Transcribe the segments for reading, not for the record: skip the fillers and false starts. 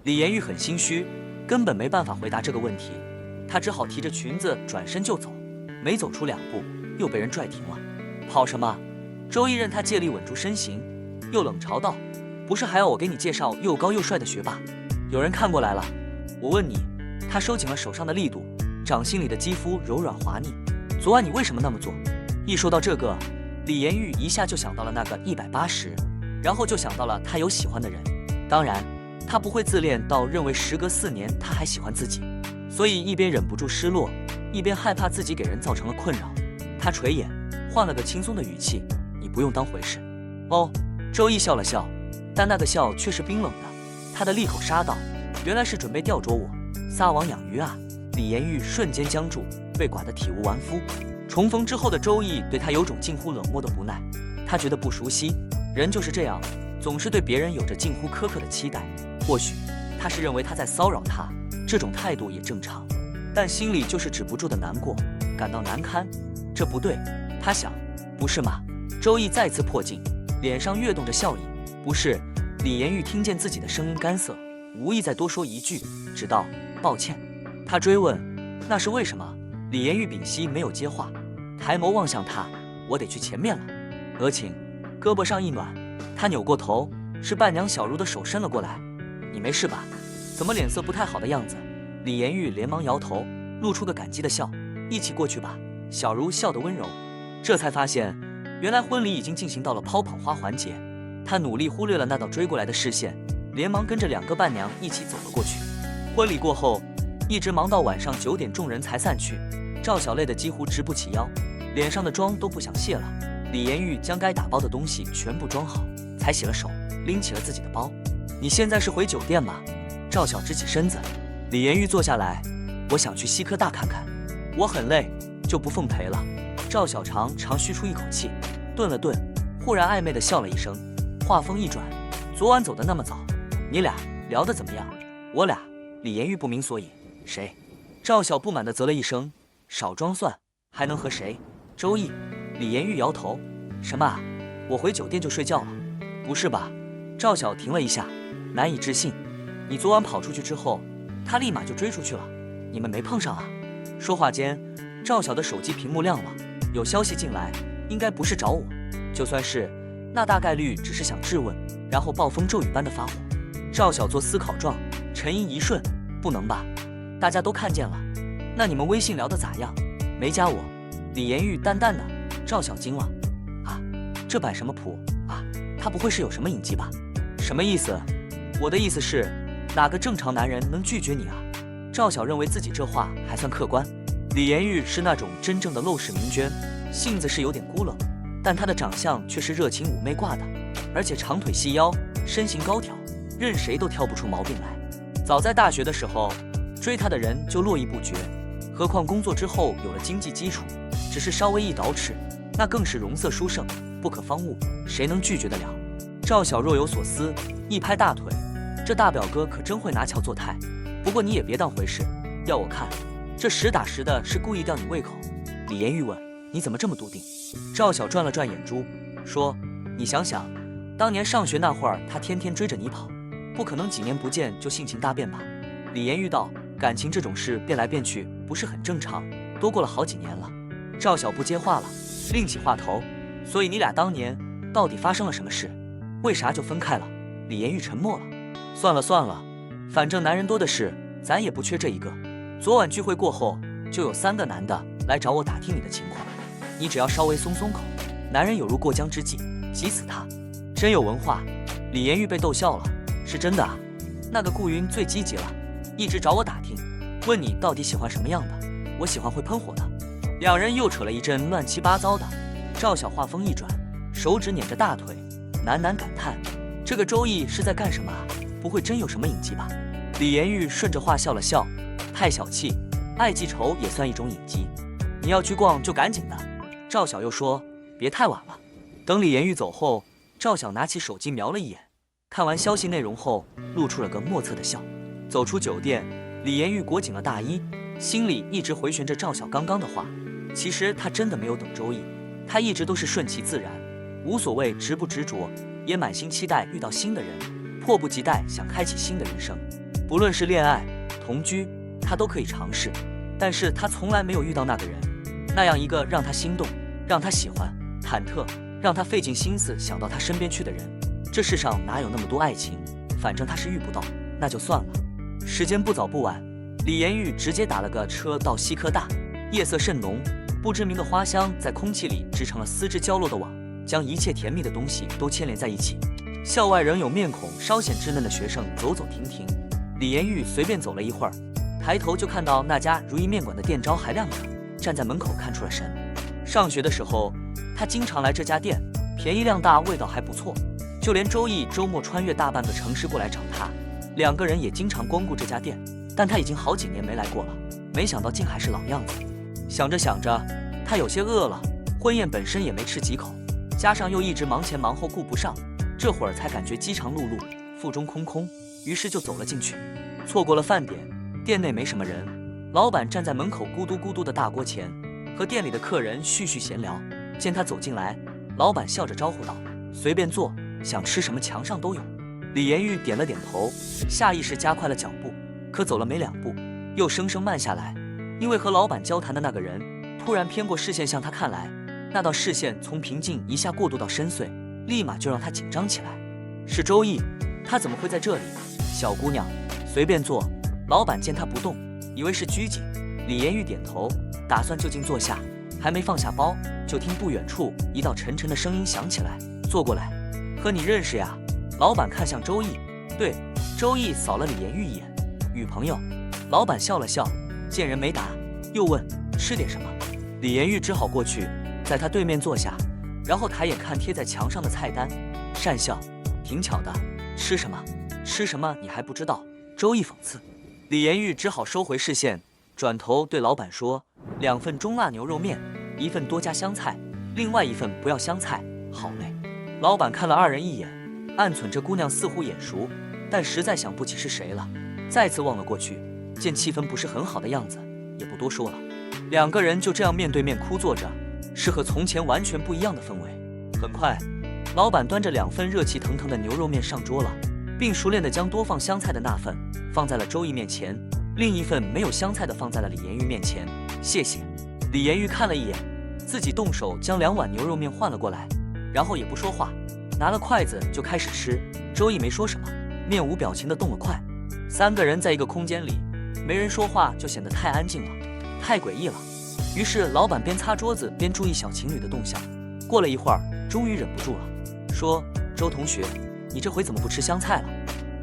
李妍玉很心虚，根本没办法回答这个问题，她只好提着裙子转身就走，没走出2步，又被人拽停了。跑什么？周易任她借力稳住身形，又冷嘲道：“不是还要我给你介绍又高又帅的学霸？”有人看过来了，我问你。他收紧了手上的力度，掌心里的肌肤柔软滑腻。昨晚你为什么那么做？一说到这个，李妍玉一下就想到了那个180，然后就想到了他有喜欢的人。当然，他不会自恋到认为时隔4年他还喜欢自己，所以一边忍不住失落，一边害怕自己给人造成了困扰。他垂眼，换了个轻松的语气：“你不用当回事。”哦，周易笑了笑，但那个笑却是冰冷的。他的利口杀道：“原来是准备吊捉我。撒网养鱼啊！”李妍玉瞬间僵住，被剐得体无完肤。重逢之后的周易对他有种近乎冷漠的不耐，他觉得不熟悉，人就是这样，总是对别人有着近乎苛刻的期待。或许他是认为他在骚扰他，这种态度也正常，但心里就是止不住的难过，感到难堪。这不对，他想，不是吗？周易再次破镜，脸上跃动着笑意。不是。李妍玉听见自己的声音干涩，无意再多说一句，只道抱歉。他追问：“那是为什么？”李妍玉屏息没有接话，抬眸望向他：“我得去前面了。”额请。胳膊上一暖，他扭过头，是伴娘小茹的手伸了过来：“你没事吧？怎么脸色不太好的样子？”李妍玉连忙摇头，露出个感激的笑：“一起过去吧。”小茹笑得温柔，这才发现原来婚礼已经进行到了抛捧花环节。他努力忽略了那道追过来的视线，连忙跟着2个伴娘一起走了过去。婚礼过后，一直忙到晚上9点，众人才散去。赵小累得几乎直不起腰，脸上的妆都不想卸了。李妍玉将该打包的东西全部装好，才洗了手，拎起了自己的包。“你现在是回酒店吗？”赵小直起身子。李妍玉坐下来：“我想去西科大看看。”“我很累，就不奉陪了。”赵小长吁出一口气，顿了顿，忽然暧昧地笑了一声。话锋一转：“昨晚走的那么早，你俩聊得怎么样？”“我俩。”李妍玉不明所以。“谁？”赵小不满地啧了一声：“少装蒜，还能和谁？”“周易。”李妍玉摇头：“什么啊？我回酒店就睡觉了。”“不是吧？”赵小停了一下，难以置信：“你昨晚跑出去之后，他立马就追出去了，你们没碰上啊？”说话间，赵小的手机屏幕亮了，有消息进来，应该不是找我，就算是，那大概率只是想质问，然后暴风骤雨般的发火。赵小做思考状，沉吟一瞬：“不能吧？大家都看见了。那你们微信聊得咋样？没加我？”李妍玉淡淡的。赵小惊了：“啊，这摆什么谱啊？他不会是有什么隐疾吧？”“什么意思？”“我的意思是，哪个正常男人能拒绝你啊？”赵小认为自己这话还算客观。李妍玉是那种真正的陋室名娟，性子是有点孤冷，但她的长相却是热情妩媚挂的，而且长腿细腰，身形高挑，任谁都挑不出毛病来。早在大学的时候，追她的人就络绎不绝，何况工作之后有了经济基础，只是稍微一捯饬，那更是容色殊胜，不可方物，谁能拒绝得了？赵小若有所思，一拍大腿：“这大表哥可真会拿翘做态。不过你也别当回事，要我看，这实打实的是故意吊你胃口。”李妍玉问：“你怎么这么笃定？”赵小转了转眼珠，说：“你想想，当年上学那会儿，他天天追着你跑，不可能几年不见就性情大变吧？”李妍玉道：“感情这种事变来变去，不是很正常？都过了好几年了。”赵小不接话了，另起话头：“所以你俩当年到底发生了什么事？为啥就分开了？”李妍玉沉默了：“算了算了，反正男人多的是，咱也不缺这一个。昨晚聚会过后，就有3个男的来找我打听你的情况，你只要稍微松松口，男人有如过江之鲫，急死他。真有文化。”李妍玉被逗笑了：“是真的啊？那个顾云最积极了，一直找我打听，问你到底喜欢什么样的。我喜欢会喷火的。”2人又扯了一阵乱七八糟的。赵小话锋一转，手指捻着大腿，喃喃感叹：“这个周易是在干什么啊？不会真有什么隐疾吧？”李妍玉顺着话笑了笑：“太小气，爱记仇也算一种隐疾。你要去逛就赶紧的。”赵小又说：“别太晚了。”等李妍玉走后，赵小拿起手机瞄了一眼，看完消息内容后，露出了个莫测的笑。走出酒店，李妍玉裹紧了大衣，心里一直回旋着赵小刚刚的话。其实他真的没有等周易，他一直都是顺其自然，无所谓执不执着，也满心期待遇到新的人，迫不及待想开启新的人生。不论是恋爱、同居，他都可以尝试，但是他从来没有遇到那个人，那样一个让他心动、让他喜欢、忐忑，让他费尽心思想到他身边去的人。这世上哪有那么多爱情？反正他是遇不到，那就算了。时间不早不晚，李延玉直接打了个车到西科大。夜色甚浓，不知名的花香在空气里织成了丝织交落的网，将一切甜蜜的东西都牵连在一起。校外仍有面孔稍显稚嫩的学生走走停停，李延玉随便走了一会儿，抬头就看到那家如意面馆的店招还亮着，站在门口看出了神。上学的时候，他经常来这家店，便宜量大，味道还不错。就连周易周末穿越大半个城市过来找他，两个人也经常光顾这家店，但他已经好几年没来过了，没想到竟还是老样子。想着想着，他有些饿了，婚宴本身也没吃几口，加上又一直忙前忙后顾不上，这会儿才感觉饥肠辘辘，腹中空空，于是就走了进去。错过了饭点，店内没什么人，老板站在门口咕嘟咕嘟的大锅前，和店里的客人絮絮闲聊。见他走进来，老板笑着招呼道：“随便坐，想吃什么墙上都有。”李延玉点了点头，下意识加快了脚步，可走了没2步，又生生慢下来，因为和老板交谈的那个人突然偏过视线向他看来，那道视线从平静一下过渡到深邃，立马就让他紧张起来。是周易，他怎么会在这里？小姑娘，随便坐。老板见他不动，以为是拘谨。李延玉点头，打算就近坐下，还没放下包，就听不远处一道沉沉的声音响起来：“坐过来。”“和你认识呀？”老板看向周易。对，周易扫了李延玉一眼。“女朋友？”老板笑了笑，见人没答，又问：“吃点什么？”李延玉只好过去，在他对面坐下，然后抬眼看贴在墙上的菜单，讪笑：“挺巧的，吃什么？吃什么你还不知道？”周易讽刺。李延玉只好收回视线，转头对老板说：“2份中辣牛肉面，1份多加香菜，另外1份不要香菜。”好嘞。老板看了2人一眼，暗忖这姑娘似乎眼熟，但实在想不起是谁了，再次望了过去，见气氛不是很好的样子，也不多说了。2个人就这样面对面枯坐着，是和从前完全不一样的氛围。很快，老板端着2份热气腾腾的牛肉面上桌了，并熟练地将多放香菜的那份放在了周易面前，另1份没有香菜的放在了李延玉面前。谢谢。李延玉看了一眼，自己动手将2碗牛肉面换了过来，然后也不说话，拿了筷子就开始吃。周易没说什么，面无表情地动了筷。3个人在一个空间里，没人说话就显得太安静了，太诡异了。于是老板边擦桌子边注意小情侣的动向。过了一会儿，终于忍不住了，说：“周同学，你这回怎么不吃香菜了？”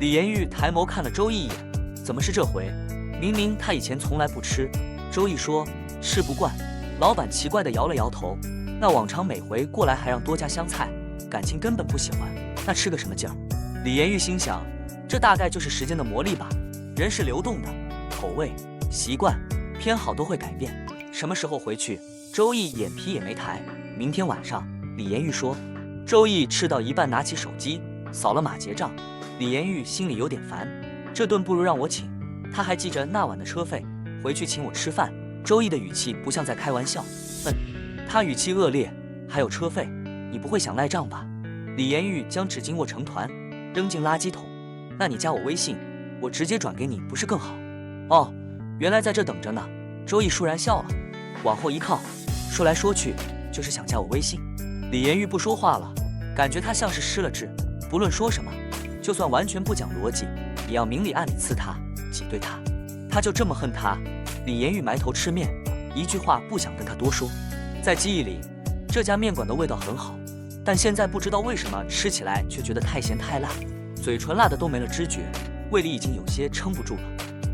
李延玉抬眸看了周易一眼，怎么是这回？明明他以前从来不吃。周易说：“吃不惯。”老板奇怪地摇了摇头，那往常每回过来还让多加香菜，感情根本不喜欢，那吃个什么劲儿？李延玉心想，这大概就是时间的魔力吧，人是流动的，口味、习惯、偏好都会改变。什么时候回去？周易眼皮也没抬。明天晚上。李延玉说。周易吃到一半拿起手机扫了码结账。李延玉心里有点烦，这顿不如让我请，他还记着那晚的车费，回去请我吃饭。周易的语气不像在开玩笑，他语气恶劣，还有车费，你不会想赖账吧？李延玉将纸巾握成团，扔进垃圾桶。那你加我微信，我直接转给你，不是更好？哦，原来在这等着呢。周易倏然笑了，往后一靠，说来说去就是想加我微信。李延玉不说话了，感觉他像是失了智，不论说什么，就算完全不讲逻辑，也要明里暗里刺他，挤兑他。他就这么恨他？李延玉埋头吃面，一句话不想跟他多说。在记忆里，这家面馆的味道很好，但现在不知道为什么吃起来却觉得太咸太辣，嘴唇辣的都没了知觉，胃里已经有些撑不住了。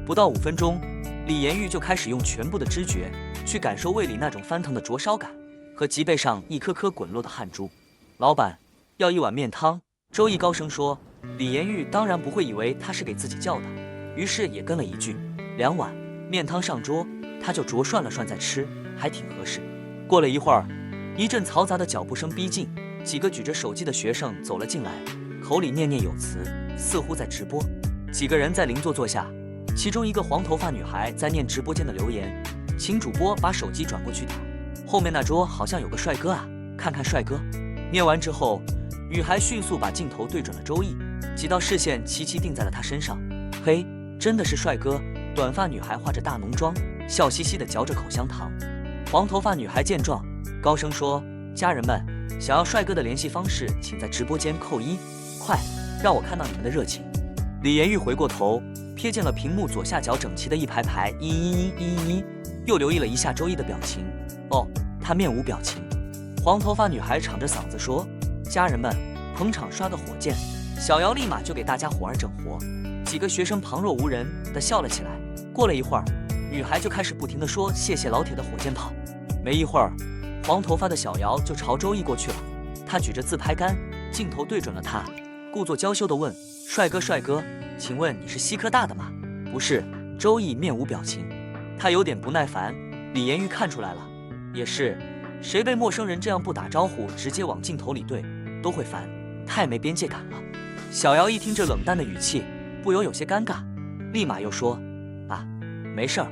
不到5分钟，李延玉就开始用全部的知觉去感受胃里那种翻腾的灼烧感和脊背上一颗颗滚落的汗珠。老板，要1碗面汤。周易高声说。李延玉当然不会以为他是给自己叫的，于是也跟了一句2碗。面汤上桌，他就着涮了涮再吃，还挺合适。过了一会儿，一阵嘈杂的脚步声逼近，几个举着手机的学生走了进来，口里念念有词，似乎在直播。几个人在邻座坐下，其中一个黄头发女孩在念直播间的留言，请主播把手机转过去点。后面那桌好像有个帅哥啊，看看帅哥。念完之后，女孩迅速把镜头对准了周易，几道视线齐齐定在了他身上。嘿，真的是帅哥。短发女孩化着大浓妆，笑嘻嘻地嚼着口香糖。黄头发女孩见状，高声说：“家人们，想要帅哥的联系方式，请在直播间扣1，快，让我看到你们的热情。”李妍玉回过头，瞥见了屏幕左下角整齐的一排排111，又留意了一下周易的表情。哦，他面无表情。黄头发女孩敞着嗓子说：“家人们，捧场刷个火箭！”小姚立马就给大家伙儿整活。几个学生旁若无人地笑了起来。过了一会儿，女孩就开始不停地说：“谢谢老铁的火箭炮。”没一会儿，黄头发的小姚就朝周易过去了。他举着自拍杆，镜头对准了他，故作娇羞地问：“帅哥，帅哥，请问你是西科大的吗？”“不是。”周易面无表情，他有点不耐烦。李妍玉看出来了，也是，谁被陌生人这样不打招呼直接往镜头里对，都会烦，太没边界感了。小姚一听这冷淡的语气，不由有些尴尬，立马又说：“啊，没事儿，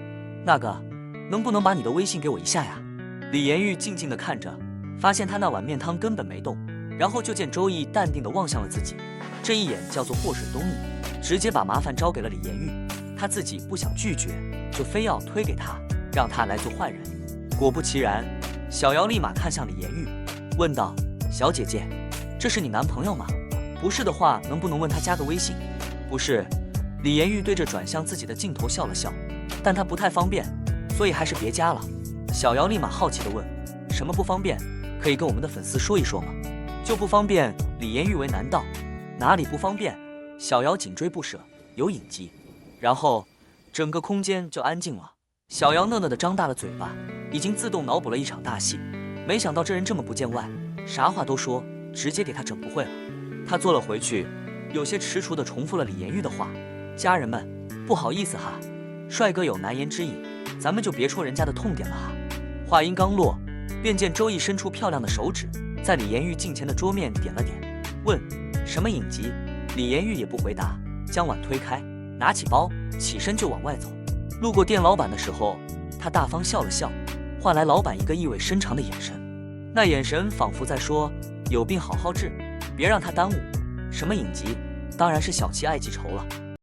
那个，能不能把你的微信给我一下呀？”李妍玉静静地看着，发现他那碗面汤根本没动，然后就见周易淡定地望向了自己，这一眼叫做祸水东移，直接把麻烦招给了李妍玉。他自己不想拒绝，就非要推给他，让他来做坏人。果不其然，小姚立马看向李妍玉，问道：“小姐姐，这是你男朋友吗？不是的话，能不能问他加个微信？”“不是。”李妍玉对着转向自己的镜头笑了笑，但他不太方便，所以还是别加了。小姚立马好奇地问：“什么不方便？可以跟我们的粉丝说一说吗？”“就不方便。”李妍玉为难道：“哪里不方便？”小姚紧追不舍，有隐疾。然后整个空间就安静了。小姚讷讷地张大了嘴巴，已经自动脑补了一场大戏。没想到这人这么不见外，啥话都说，直接给他整不会了。他坐了回去，有些踟蹰地重复了李妍玉的话：“家人们，不好意思哈，帅哥有难言之隐，咱们就别戳人家的痛点了哈。”话音刚落，便见周易伸出漂亮的手指，在李妍玉镜前的桌面点了点，问：“什么隐疾？”李妍玉也不回答，将碗推开，拿起包，起身就往外走。路过店老板的时候，他大方笑了笑，换来老板一个意味深长的眼神，那眼神仿佛在说：“有病好好治，别让他耽误。”什么隐疾？当然是小七爱记仇了。